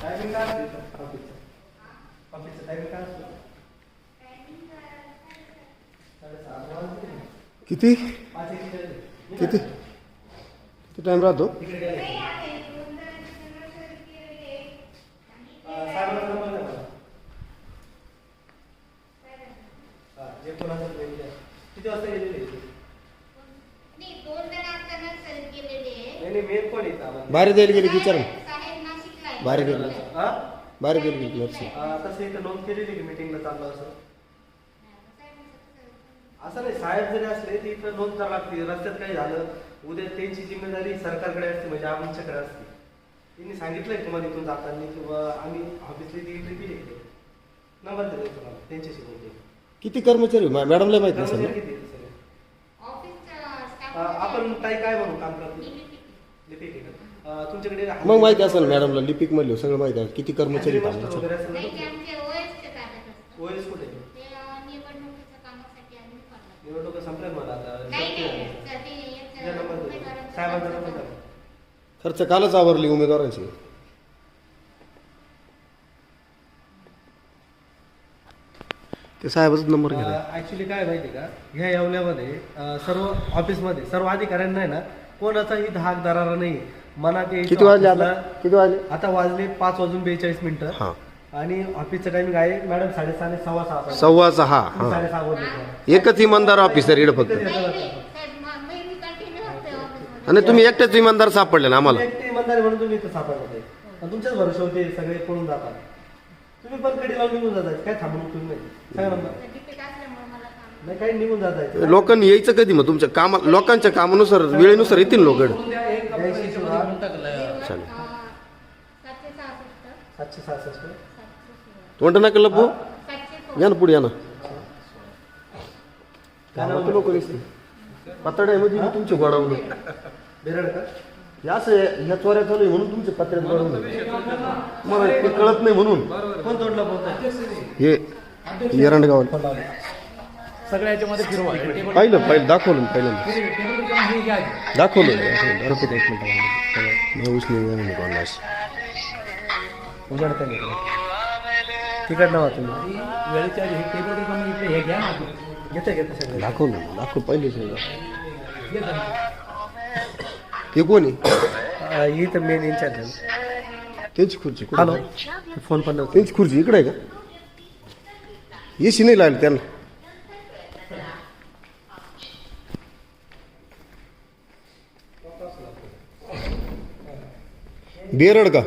Timing काय असतो ऑफिसचं टायमिंग काय असतो? किती किती किती टाइम राहतो? किती वाजता गेलेले? मेन कोण येतं? बाहेर द्यायला गेली की विचार बाहेर गेली बाहेर गेली की नर्सिंग तसं इथं नोंद केलेली की मीटिंगला चाललं असं नाही. साहेब जरी असले तर इथं नोंद करावी लागते. रस्त्यात काही झालं उद्या त्यांची जिम्मेदारी सरकारकडे असते, म्हणजे आमच्याकडे असते. त्यांनी सांगितलंय तुम्हाला इथून जाताना किंवा आम्ही ऑफिसला ती एंट्री केली नंबर दिला तुम्हाला त्यांच्याशी बोलते. किती कर्मचारी मॅडमला माहिती नसेल ना? किती सगळे आपण काय म्हणून काम करतो? लिपिक आहे का तुमच्याकडे? मग माहिती असेल मॅडमला, लिपिक म्हणलं सगळं माहिती आहे. किती कर्मचारी वगैरे कामाचे? असेल ना? ओएस कुठे? निवडणूक संपल्यात मला आता. साहेबांचा नंबर द्या. खर्च कालच आवरली उमेदवारांची. ते साहेबच नंबर घ्या. ऍक्च्युली काय माहिती का, ह्या येवल्यामध्ये सर्व ऑफिसमध्ये सर्व अधिकाऱ्यांना आहे ना कोणाचाही धाक दरारा नाही. मनात किती वाजले आता? किती वाजले? आता वाजले 5:42 हा. आणि ऑफिसचं टायमिंग आहे मॅडम 6:30 ते 6:15. 6:15. 6:30 वाजले. एकच इमानदार ऑफिसर इकडे फक्त. आणि तुम्ही एकटेच इमानदार सापडले ना आम्हाला. एकटे इमानदारी म्हणून तुम्ही इथं सापडले. तुमच्याच भरोसे होते सगळे पळून जातात. तुम्ही पण कडे लावून निघून जातात. काय थांबून तुम्ही नाही सांगा नंबर नाही काही निघून जात. लोकांनी यायचं कधी मग तुमच्या कामा लोकांच्या कामानुसार वेळेनुसार येतील लोक. 766 तोंड नका लपू. या ना पुढे या ना. लोक पत्राड्यामध्ये तुमचे गोडावून बेरड का या असं ह्या चोऱ्या चालू आहे म्हणून तुमचे पत्र्यात गोडावून मला ते कळत नाही म्हणून. कोण तोडलं बोलतोय? हे एरंडगाव सगळ्या याच्यामध्ये फिरवा. पाहिलं दाखवलं पहिल्यांदा दाखवलं. उघडता नाही तिकड नव्हा तुम्ही वेळेच्या आधी हे टेबल हे घ्या ना. घेता सगळं दाखवलं पहिले हे कोणी ही तर मेन इन्चार्ज त्यांची खुर्ची. हॅलो फोन पण नव्हतं. त्यांची खुर्ची इकडे आहे का? एसी नाही लागली त्यांना. बेरड का?